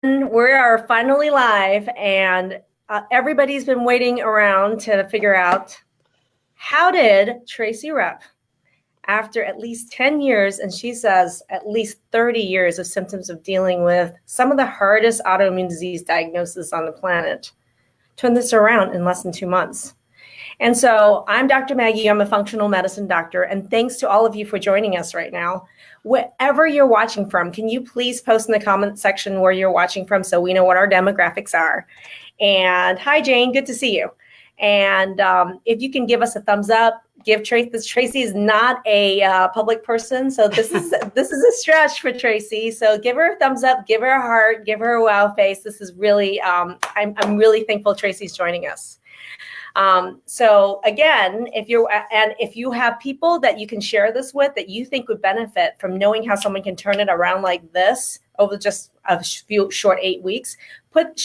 We are finally live, and everybody's been waiting around to figure out how did Tracy Rupp, after at least 10 years, and she says at least 30 years of symptoms of dealing with some of the hardest autoimmune disease diagnosis on the planet, turn this around in less than 2 months. And so I'm Dr. Maggie. I'm a functional medicine doctor. And thanks to all of you for joining us right now. Wherever you're watching from, can you please post in the comment section where you're watching from so we know what our demographics are? And hi, Jane. Good to see you. And if you can give us a thumbs up, give Tracy is not a public person, so this is a stretch for Tracy. So give her a thumbs up, give her a heart, give her a wow face. This is really I'm really thankful Tracy's joining us. So again, if you have people that you can share this with that you think would benefit from knowing how someone can turn it around like this over just a few short 8 weeks, put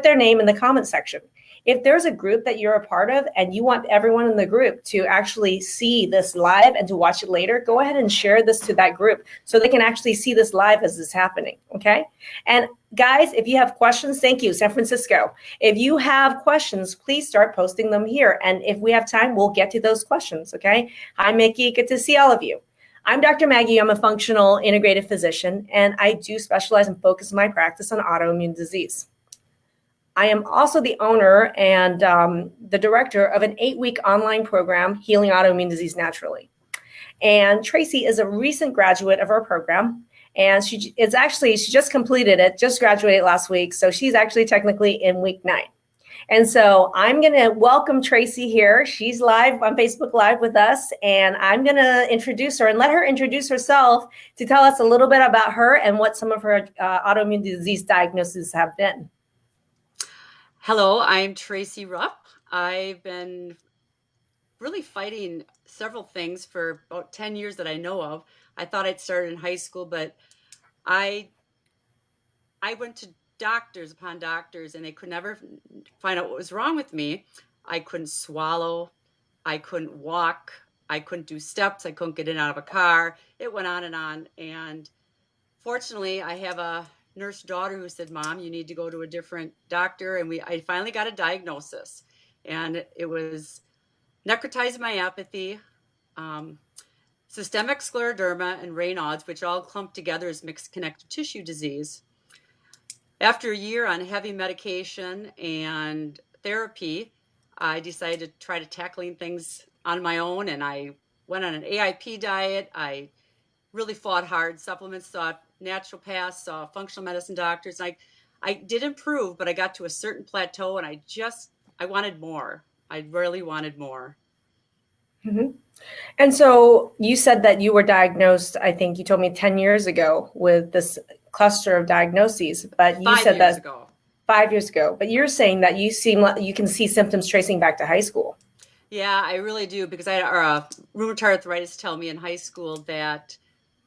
their name in the comment section. If there's a group that you're a part of and you want everyone in the group to actually see this live and to watch it later, go ahead and share this to that group so they can actually see this live as it's happening, okay? And guys, if you have questions, thank you, San Francisco. If you have questions, please start posting them here. And if we have time, we'll get to those questions, okay? Hi, Mickey, good to see all of you. I'm Dr. Maggie. I'm a functional integrative physician, and I do specialize and focus my practice on autoimmune disease. I am also the owner and the director of an 8-week online program, Healing Autoimmune Disease Naturally. And Tracy is a recent graduate of our program, and she just completed it, just graduated last week. So she's actually technically in week 9. And so I'm going to welcome Tracy here. She's live on Facebook Live with us, and I'm going to introduce her and let her introduce herself to tell us a little bit about her and what some of her autoimmune disease diagnoses have been. Hello, I'm Tracy Rupp. I've been really fighting several things for about 10 years that I know of. I thought I'd started in high school, but I went to doctors upon doctors, and they could never find out what was wrong with me. I couldn't swallow. I couldn't walk. I couldn't do steps. I couldn't get in and out of a car. It went on. And fortunately, I have a nurse daughter who said, "Mom, you need to go to a different doctor." And I finally got a diagnosis, and it was necrotizing myelopathy, systemic scleroderma, and Raynaud's, which all clumped together as mixed connective tissue disease. After a year on heavy medication and therapy, I decided to try to tackling things on my own, and I went on an AIP diet. I really fought hard, supplements, saw naturopaths, saw functional medicine doctors. I did improve, but I got to a certain plateau, and I wanted more. I really wanted more. Mm-hmm. And so you said that you were diagnosed, I think you told me 10 years ago with this cluster of diagnoses, but you said that 5 years ago, but you're saying that you seem like you can see symptoms tracing back to high school. Yeah, I really do, because I had rheumatoid arthritis tell me in high school that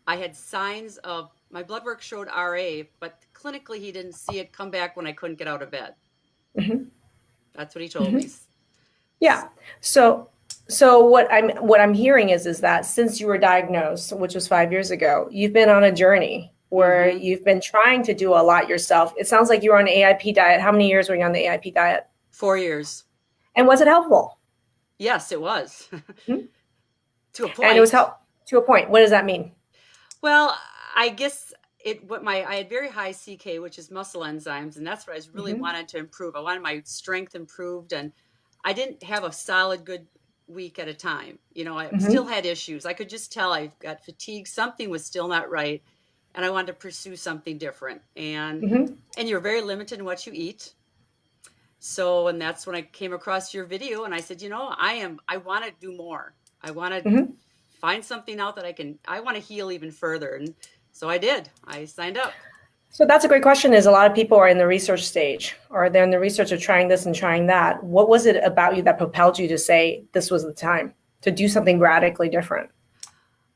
I had signs of, my blood work showed RA, but clinically he didn't see it come back when I couldn't get out of bed. Mm-hmm. That's what he told me. Yeah. So what I'm hearing is that since you were diagnosed, which was 5 years ago, you've been on a journey where you've been trying to do a lot yourself. It sounds like you were on the AIP diet. How many years were you on the AIP diet? 4 years. And was it helpful? Yes, it was. Mm-hmm. To a point. And it was to a point. What does that mean? Well, I guess I had very high CK, which is muscle enzymes, and that's what I really wanted to improve. I wanted my strength improved, and I didn't have a solid, good week at a time. I still had issues. I could just tell I got fatigue. Something was still not right, and I wanted to pursue something different. And you're very limited in what you eat. So, and that's when I came across your video, and I said, I want to do more. I want to find something out that I want to heal even further. And so I did. I signed up. So that's a great question. Is a lot of people are in the research stage, or they're in the research of trying this and trying that. What was it about you that propelled you to say this was the time to do something radically different?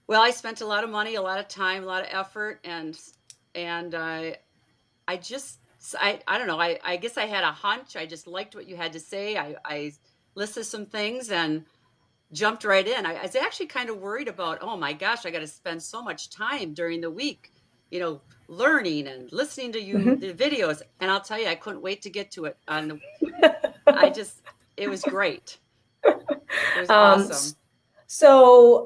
Well, I spent a lot of money, a lot of time, a lot of effort, and I don't know. I guess I had a hunch. I just liked what you had to say. I listed some things and jumped right in. I was actually kind of worried about, oh my gosh, I got to spend so much time during the week learning and listening to Mhm. the videos. And I'll tell you, I couldn't wait to get to it. It was great. It was Um, awesome.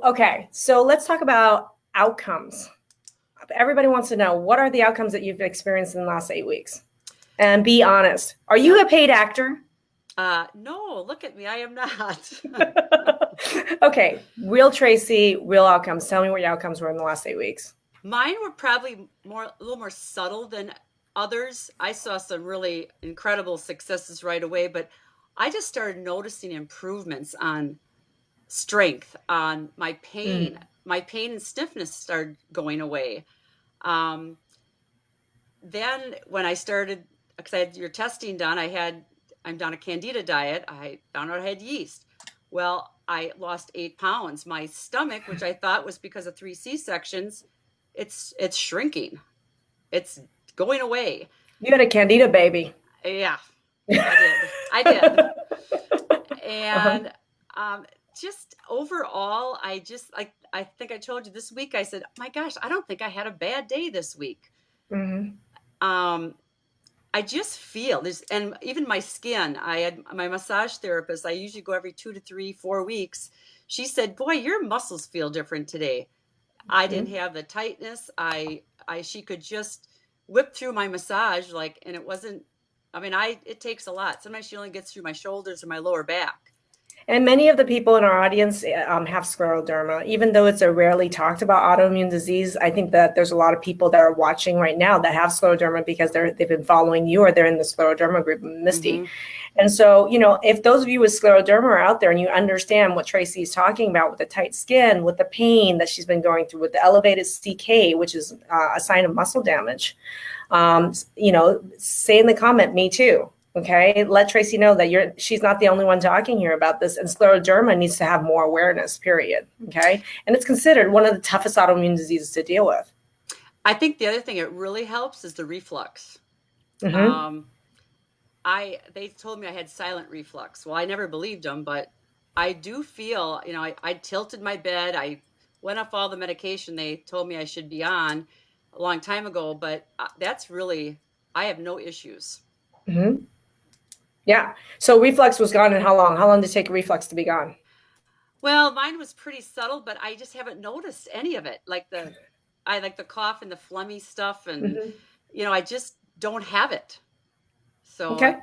okay, so let's talk about outcomes. Everybody wants to know, what are the outcomes that you've experienced in the last 8 weeks? And be honest. Are you a paid actor? No, look at me. I am not. Okay, real Tracy, real outcomes. Tell me what your outcomes were in the last 8 weeks. Mine were probably a little more subtle than others. I saw some really incredible successes right away, but I just started noticing improvements on strength, on my pain. Mm. My pain and stiffness started going away. Um, then when I started, because I had your testing done, I'm on a candida diet. I found out I had yeast. Well, I lost 8 pounds. My stomach, which I thought was because of 3 C-sections, it's shrinking. It's going away. You had a candida baby. Yeah, I did. Uh-huh. And just overall, I think I told you this week, I said, my gosh, I don't think I had a bad day this week. Mm-hmm. Um, I just feel this, and even my skin. I had my massage therapist. I usually go every 2 to 3, 4 weeks. She said, "Boy, your muscles feel different today." I didn't Mm-hmm. have the tightness. She could just whip through my massage and it wasn't. I mean, it takes a lot. Sometimes she only gets through my shoulders or my lower back. And many of the people in our audience have scleroderma. Even though it's a rarely talked about autoimmune disease, I think that there's a lot of people that are watching right now that have scleroderma because they've been following you, or they're in the scleroderma group, Misty. Mm-hmm. And so, if those of you with scleroderma are out there and you understand what Tracy is talking about with the tight skin, with the pain that she's been going through, with the elevated CK, which is a sign of muscle damage, say in the comment, me too. Okay, let Tracy know that she's not the only one talking here about this, and scleroderma needs to have more awareness, period. Okay, and it's considered one of the toughest autoimmune diseases to deal with. I think the other thing it really helps is the reflux. Mm-hmm. Um, they told me I had silent reflux. Well, I never believed them, but I do feel, I tilted my bed. I went off all the medication they told me I should be on a long time ago, but I have no issues. Mm-hmm. Yeah. So reflux was gone in how long? How long did it take reflux to be gone? Well, mine was pretty subtle, but I just haven't noticed any of it. I like the cough and the phlegmy stuff, and Mm-hmm. I just don't have it. So, Okay.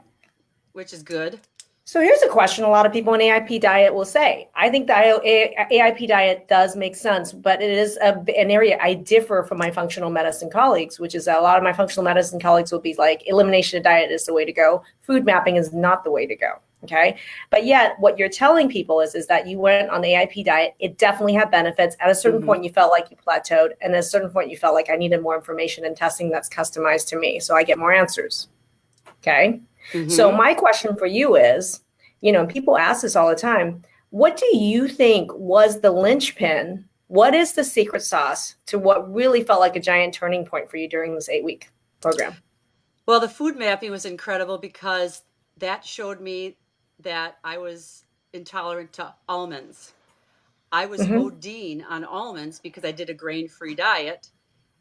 which is good. So here's a question a lot of people in AIP diet will say. I think the AIP diet does make sense, but it is an area I differ from my functional medicine colleagues, which is that a lot of my functional medicine colleagues will be like, elimination of diet is the way to go. Food mapping is not the way to go. Okay. But yet what you're telling people is that you went on the AIP diet. It definitely had benefits. At a certain point, you felt like you plateaued. And at a certain point, you felt like I needed more information and testing that's customized to me, so I get more answers. Okay. So Mm-hmm. my question for you is, people ask this all the time. What do you think was the linchpin? What is the secret sauce to what really felt like a giant turning point for you during this 8-week program? Well, the food mapping was incredible because that showed me that I was intolerant to almonds. I was Mm-hmm. ODing on almonds because I did a grain-free diet,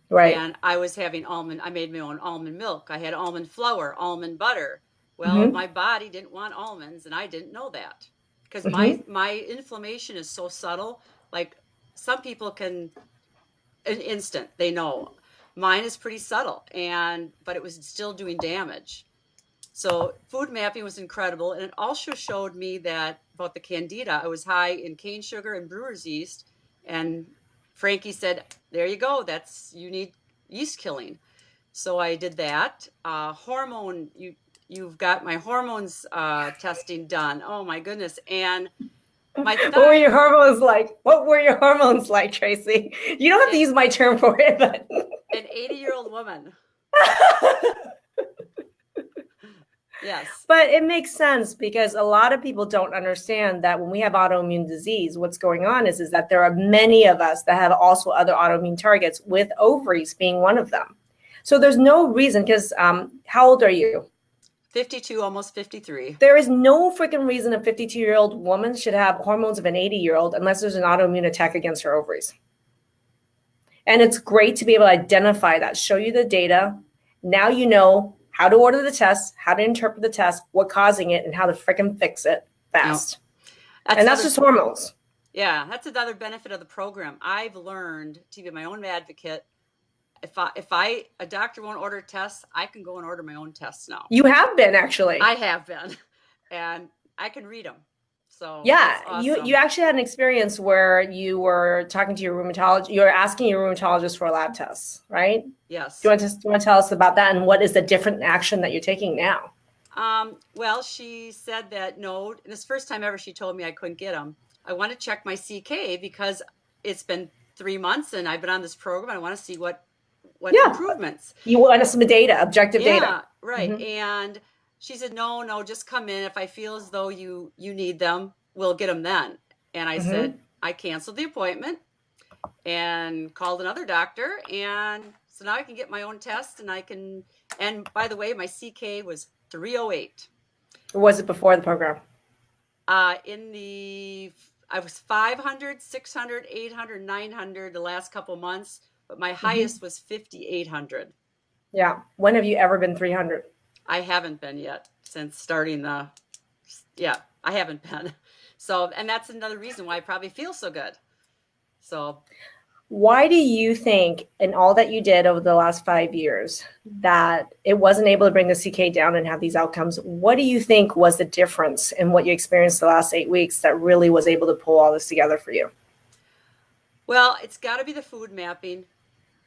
Right. and I made my own almond milk. I had almond flour, almond butter. Well, Mm-hmm. my body didn't want almonds, and I didn't know that because my Mm-hmm. my inflammation is so subtle. Like some people can an instant they know. Mine is pretty subtle, but it was still doing damage. So food mapping was incredible, and it also showed me that about the candida, I was high in cane sugar and brewer's yeast, and Frankie said, "There you go. You need yeast killing." So I did that. You've got my hormones testing done. Oh my goodness! And my What were your thyroid, hormones like? What were your hormones like, Tracy? You don't have to use my term for it, but an 80-year-old woman. Yes. But it makes sense because a lot of people don't understand that when we have autoimmune disease, what's going on is that there are many of us that have also other autoimmune targets, with ovaries being one of them. So there's no reason, because how old are you? 52, almost 53. There is no freaking reason a 52-year-old woman should have hormones of an 80-year-old unless there's an autoimmune attack against her ovaries. And it's great to be able to identify that, show you the data. Now you know how to order the test, how to interpret the test, what's causing it, and how to freaking fix it fast. And that's just hormones. Yeah, that's another benefit of the program. I've learned to be my own advocate. If a doctor won't order tests, I can go and order my own tests now. You have been, actually. I have been, and I can read them. So yeah, awesome. you actually had an experience where you were talking to your rheumatologist. You were asking your rheumatologist for a lab test, right? Yes. Do you want to tell us about that, and what is the different action that you're taking now? Well, she said that no, and this first time ever she told me I couldn't get them. I want to check my CK because it's been 3 months and I've been on this program. I want to see what improvements. You want some data, objective data. Yeah, right. Mm-hmm. And she said, no, just come in. If I feel as though you need them, we'll get them then. And I said, I canceled the appointment and called another doctor. And so now I can get my own test and by the way, my CK was 308. Or was it before the program? I was 500, 600, 800, 900 the last couple months, but my highest was 5,800. Yeah. When have you ever been 300? I haven't been yet since starting I haven't been. So, and that's another reason why I probably feel so good. So why do you think, in all that you did over the last 5 years, that it wasn't able to bring the CK down and have these outcomes? What do you think was the difference in what you experienced the last 8 weeks that really was able to pull all this together for you? Well, it's got to be the food mapping.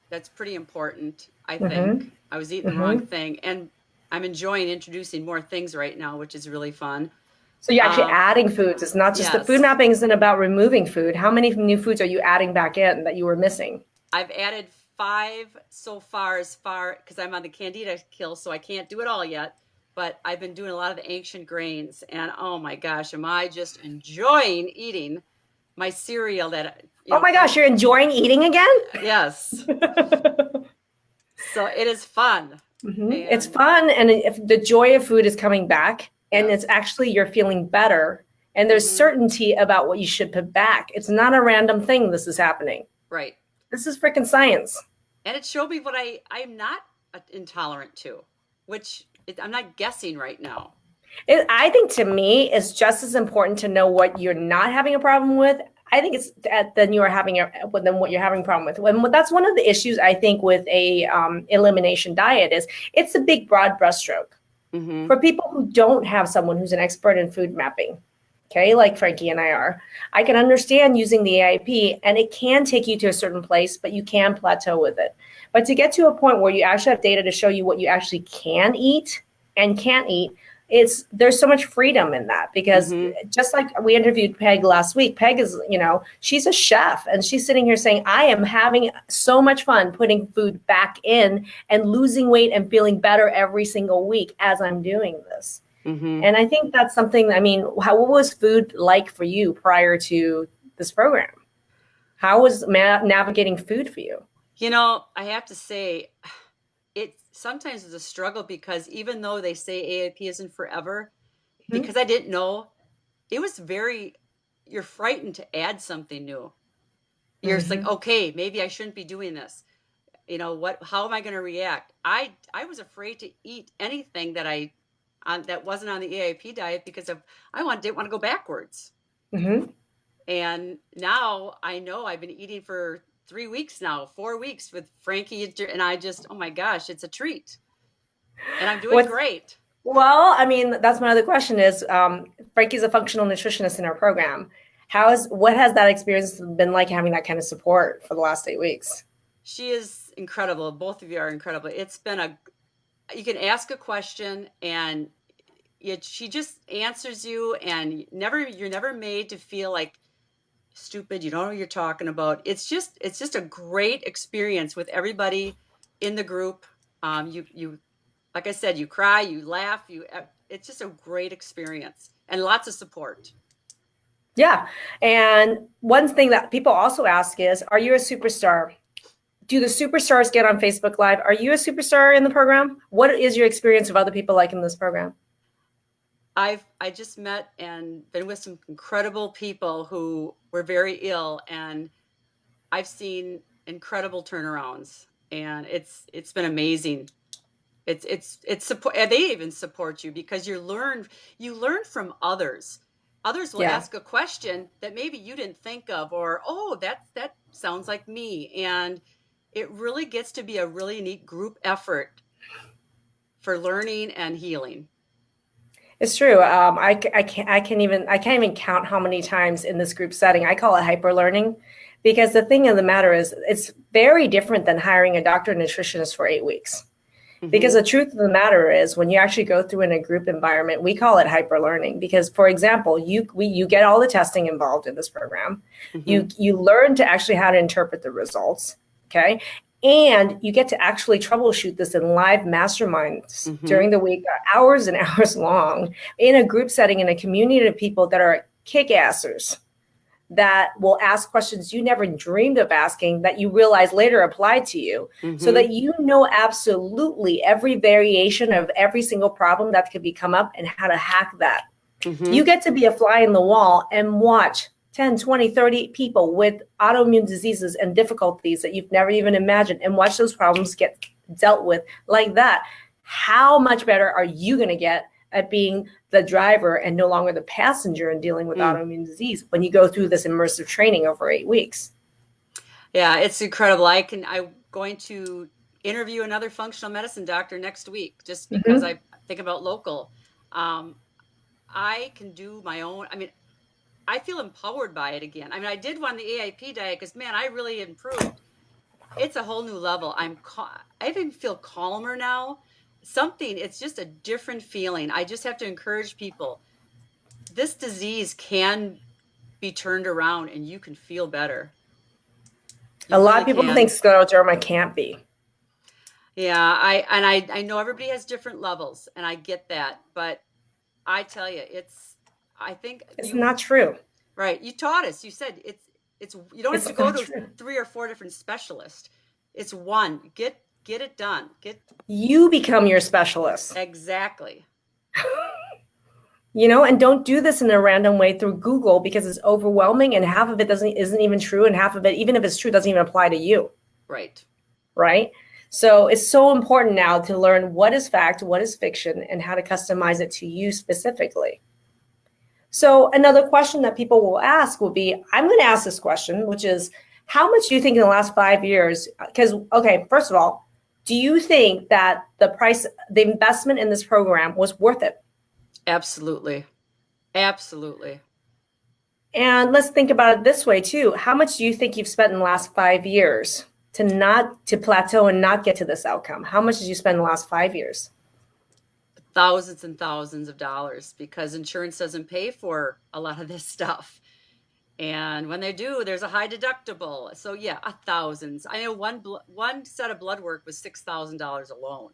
That's pretty important, I think. I was eating the wrong thing. And I'm enjoying introducing more things right now, which is really fun. So you're actually adding foods. It's not just the food mapping isn't about removing food. How many new foods are you adding back in that you were missing? I've added 5 so far because I'm on the Candida kill, so I can't do it all yet. But I've been doing a lot of the ancient grains. And oh my gosh, am I just enjoying eating my cereal that... Oh my gosh, you're enjoying eating again? Yes. So it is fun. It's fun. And if the joy of food is coming back, and it's actually you're feeling better, and there's certainty about what you should put back. It's not a random thing this is happening. Right. This is freaking science. And it showed me what I'm not intolerant to, which I'm not guessing right now. I think to me, it's just as important to know what you're not having a problem with. I think it's than what you're having a problem with. And that's one of the issues I think with a elimination diet is it's a big broad brushstroke. For people who don't have someone who's an expert in food mapping, okay, like Frankie and I are, I can understand using the AIP, and it can take you to a certain place, but you can plateau with it. But to get to a point where you actually have data to show you what you actually can eat and can't eat, there's so much freedom in that, because just like we interviewed Peg last week, Peg is, she's a chef, and she's sitting here saying, I am having so much fun putting food back in and losing weight and feeling better every single week as I'm doing this. And I think that's something, what was food like for you prior to this program? How was navigating food for you? I have to say, it sometimes is a struggle, because even though they say AIP isn't forever, because I didn't know, it was you're frightened to add something new. You're just like, okay, maybe I shouldn't be doing this. How am I going to react? I was afraid to eat anything that wasn't on the AIP diet because didn't want to go backwards. And now I know I've been eating for 3 weeks now, 4 weeks with Frankie, and I just, oh my gosh, it's a treat. And I'm doing great. Well, that's my other question is, Frankie's a functional nutritionist in our program. What has that experience been like, having that kind of support for the last 8 weeks? She is incredible. Both of you are incredible. It's been you can ask a question and she just answers you, and you're never made to feel like stupid. You don't know what you're talking about. It's just a great experience with everybody in the group. You like I said, you cry, you laugh, it's just a great experience and lots of support. Yeah. And one thing that people also ask is, are you a superstar? Do the superstars get on Facebook Live? Are you a superstar in the program? What is your experience of other people like in this program? I just met and been with some incredible people who were very ill, and I've seen incredible turnarounds, and it's been amazing. It's support. And they even support you because you learn from others. Others will Yeah. ask a question that maybe you didn't think of, or oh, that sounds like me, and it really gets to be a really neat group effort for learning and healing. It's true. I can't even count how many times in this group setting I call it hyper learning, because the thing of the matter is it's very different than hiring a doctor and nutritionist for 8 weeks. Because Hmm. the truth of the matter is, when you actually go through in a group environment, we call it hyper learning. Because, for example, you get all the testing involved in this program. Hmm. You learn to actually how to interpret the results. Okay, and you get to actually troubleshoot this in live masterminds Hmm. during the week, hours and hours long, in a group setting in a community of people that are kick-assers, that will ask questions you never dreamed of asking that you realize later applied to you, so Hmm. that you know absolutely every variation of every single problem that could be come up and how to hack that. You Hmm. get to be a fly in the wall and watch 10, 20, 30 people with autoimmune diseases and difficulties that you've never even imagined, and watch those problems get dealt with like that. How much better are you going to get at being the driver and no longer the passenger in dealing with Mm. autoimmune disease when you go through this immersive training over 8 weeks? Yeah, it's incredible. I'm going to interview another functional medicine doctor next week just because Mm-hmm. I think about local. Um, I can do my own. I mean, I feel empowered by it again. I mean, I did one the AIP diet because man, I really improved. It's a whole new level. I even feel calmer now. Something, it's just a different feeling. I just have to encourage people. This disease can be turned around and you can feel better. A You lot really of people think can. scleroderma can't be. Yeah, I know everybody has different levels and I get that, but I tell you, I think It's you not true. right, you taught us. You said it's you don't have to It's go not to true. 3 or 4 different specialists. It's one. Get it done. Get You become your specialist. exactly. And don't do this in a random way through Google, because it's overwhelming, and half of it doesn't isn't even true, and half of it, even if it's true, doesn't even apply to you. Right. Right? So it's so important now to learn what is fact, what is fiction, and how to customize it to you specifically. So another question that people will ask will be, I'm going to ask this question, which is, how much do you think in the last 5 years? Because, okay, first of all, do you think that the investment in this program was worth it? Absolutely. Absolutely. And let's think about it this way too. How much do you think you've spent in the last 5 years to plateau and not get to this outcome? How much did you spend in the last 5 years? Thousands and thousands of dollars because insurance doesn't pay for a lot of this stuff. And when they do, there's a high deductible. So yeah, thousands. I know one set of blood work was $6,000 alone.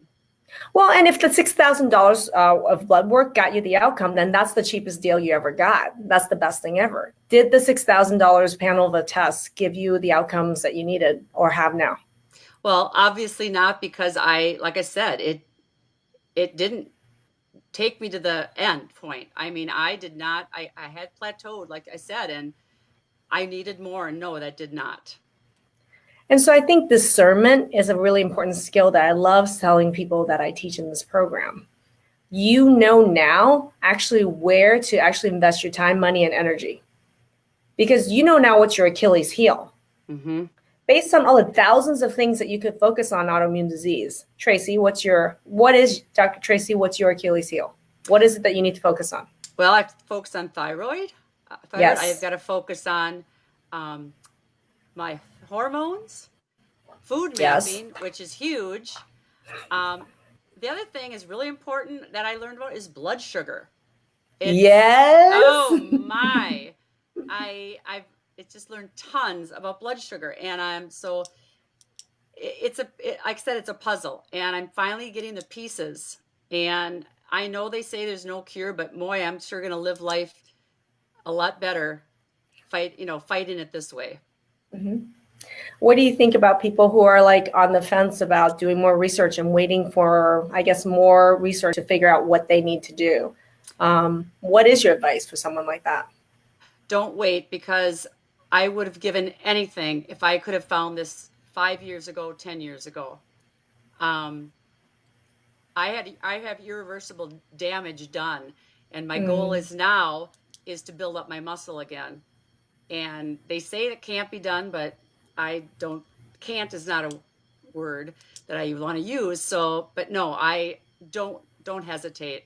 Well, and if the $6,000 of blood work got you the outcome, then that's the cheapest deal you ever got. That's the best thing ever. Did the $6,000 panel of a test give you the outcomes that you needed or have now? Well, obviously not because like I said, it didn't take me to the end point. I mean, I did not, I had plateaued, like I said, and I needed more. And no, that did not. And so I think discernment is a really important skill that I love telling people that I teach in this program. You know now actually where to actually invest your time, money, and energy, because you know now what's your Achilles heel. Hmm. Based on all the thousands of things that you could focus on autoimmune disease, Tracy, what is Dr. Tracy, what's your Achilles heel? What is it that you need to focus on? Well, I focused on thyroid. I've Yes. got to focus on um, my hormones, food Yes. mapping, which is huge. Um, the other thing is really important that I learned about is blood sugar. It's Yes. oh my, I've it's just learned tons about blood sugar, and I'm so like I said, it's a puzzle, and I'm finally getting the pieces. And I know they say there's no cure, but boy, I'm sure going to live life a lot better, fighting it this way. Mm-hmm. What do you think about people who are like on the fence about doing more research and waiting for, I guess, more research to figure out what they need to do? What is your advice for someone like that? Don't wait because I would have given anything if I could have found this 5 years ago, 10 years ago. I have irreversible damage done, and my goal is now is to build up my muscle again. And they say it can't be done, but I don't. Can't is not a word that I want to use. So, but no, I don't hesitate.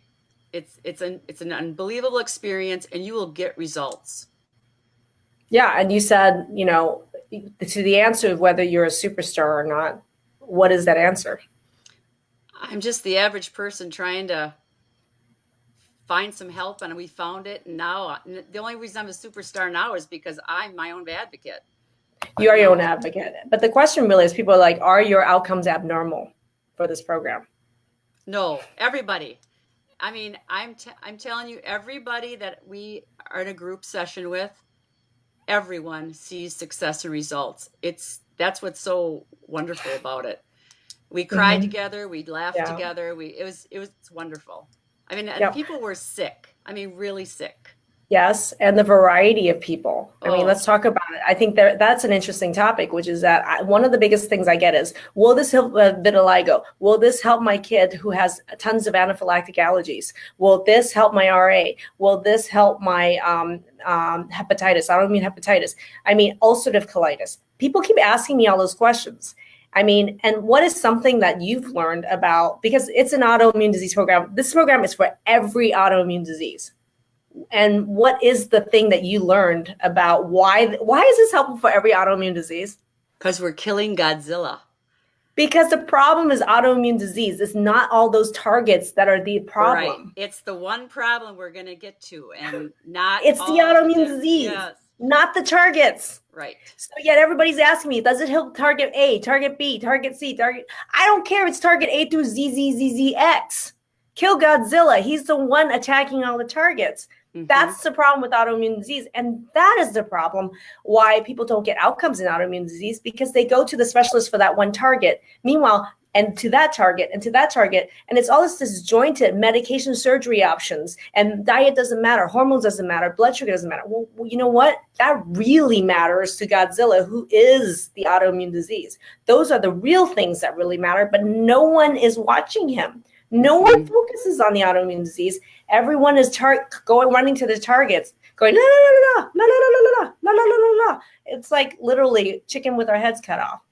It's an unbelievable experience, and you will get results. Yeah, and you said, to the answer of whether you're a superstar or not, what is that answer? I'm just the average person trying to find some help, and we found it. And now the only reason I'm a superstar now is because I'm my own advocate. You are your own advocate. But the question really is, people are like, are your outcomes abnormal for this program? No, everybody. I mean, I'm telling you, everybody that we are in a group session with, everyone sees success and results. That's what's so wonderful about it. We cried together, we laughed together. It was wonderful. I mean, and people were sick. I mean, really sick. Yes, and the variety of people. I mean, let's talk about it. I think that's an interesting topic, which is that one of the biggest things I get is, will this help vitiligo? Will this help my kid who has tons of anaphylactic allergies? Will this help my RA? Will this help my hepatitis, autoimmune hepatitis? I mean, ulcerative colitis. People keep asking me all those questions. I mean, and what is something that you've learned about, because it's an autoimmune disease program. This program is for every autoimmune disease. And what is the thing that you learned about why is this helpful for every autoimmune disease? Because we're killing Godzilla. Because the problem is autoimmune disease. It's not all those targets that are the problem. Right. It's the one problem we're going to get to, and not it's the autoimmune disease, not the targets. Right. So yet everybody's asking me, does it help target A, target B, target C, target? I don't care. It's target A through ZZZZX. Kill Godzilla. He's the one attacking all the targets. That's the problem with autoimmune disease. And that is the problem why people don't get outcomes in autoimmune disease, because they go to the specialist for that one target. Meanwhile, and to that target, and to that target. And it's all this disjointed medication, surgery options, and diet doesn't matter. Hormones doesn't matter. Blood sugar doesn't matter. Well, you know what? That really matters to Godzilla, who is the autoimmune disease. Those are the real things that really matter, but no one is watching him. No one focuses on the autoimmune disease. Everyone is running to the targets, going la la la la la la la la la la la la. It's like literally chicken with our heads cut off.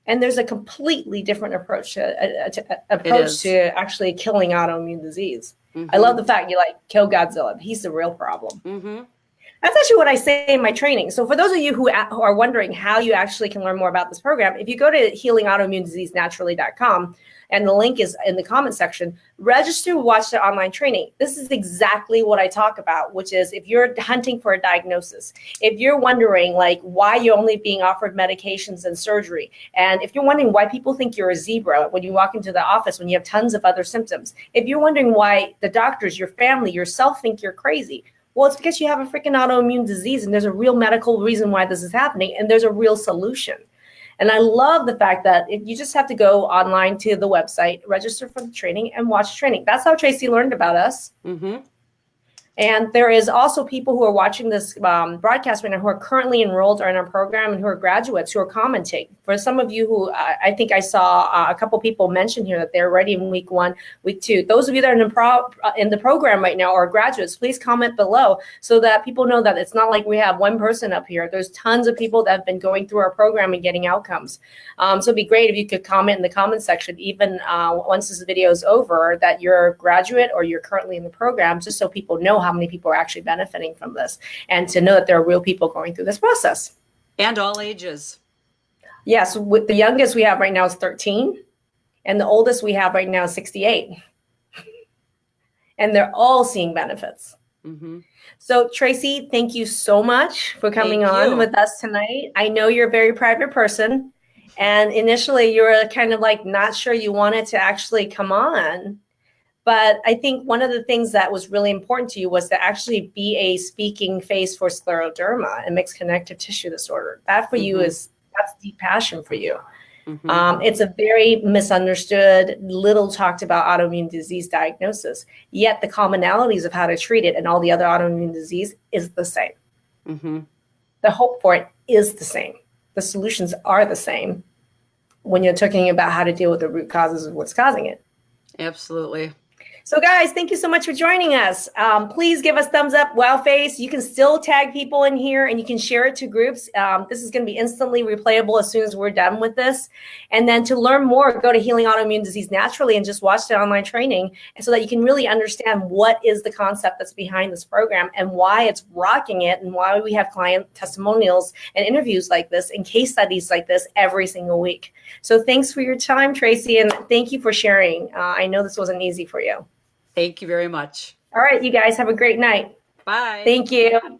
And there's a completely different approach to actually killing autoimmune disease. I love the fact you kill Godzilla. He's the real problem. That's actually what I say in my training. So for those of you who are wondering how you actually can learn more about this program, if you go to healingautoimmunediseasenaturally.com, and the link is in the comment section, register to watch the online training. This is exactly what I talk about, which is if you're hunting for a diagnosis, if you're wondering why you're only being offered medications and surgery, and if you're wondering why people think you're a zebra when you walk into the office when you have tons of other symptoms, if you're wondering why the doctors, your family, yourself think you're crazy, well, it's because you have a freaking autoimmune disease, and there's a real medical reason why this is happening, and there's a real solution. And I love the fact that you just have to go online to the website, register for the training, and watch training. That's how Tracy learned about us. And there is also people who are watching this broadcast right now who are currently enrolled or in our program and who are graduates who are commenting. For some of you who I think I saw a couple people mention here that they're already in week 1, week 2. Those of you that are in the program right now or graduates, please comment below so that people know that it's not like we have one person up here. There's tons of people that have been going through our program and getting outcomes. So it'd be great if you could comment in the comment section, even once this video is over, that you're a graduate or you're currently in the program, just so people know how many people are actually benefiting from this, and to know that there are real people going through this process. And all ages. Yes, with the youngest we have right now is 13, and the oldest we have right now is 68. And they're all seeing benefits. So Tracy, thank you so much for coming on with us tonight. I know you're a very private person, and initially you were kind of not sure you wanted to actually come on. But I think one of the things that was really important to you was to actually be a speaking face for scleroderma and mixed connective tissue disorder. That for you that's deep passion for you. It's a very misunderstood, little talked about autoimmune disease diagnosis, yet the commonalities of how to treat it and all the other autoimmune disease is the same. The hope for it is the same. the solutions are the same when you're talking about how to deal with the root causes of what's causing it. Absolutely. So guys, thank you so much for joining us. Please give us thumbs up, wow face. You can still tag people in here and you can share it to groups. This is going to be instantly replayable as soon as we're done with this. And then to learn more, go to Healing Autoimmune Disease Naturally and just watch the online training so that you can really understand what is the concept that's behind this program and why it's rocking it and why we have client testimonials and interviews like this and case studies like this every single week. So thanks for your time, Tracy, and thank you for sharing. I know this wasn't easy for you. Thank you very much. All right, you guys have a great night. Bye. Thank you.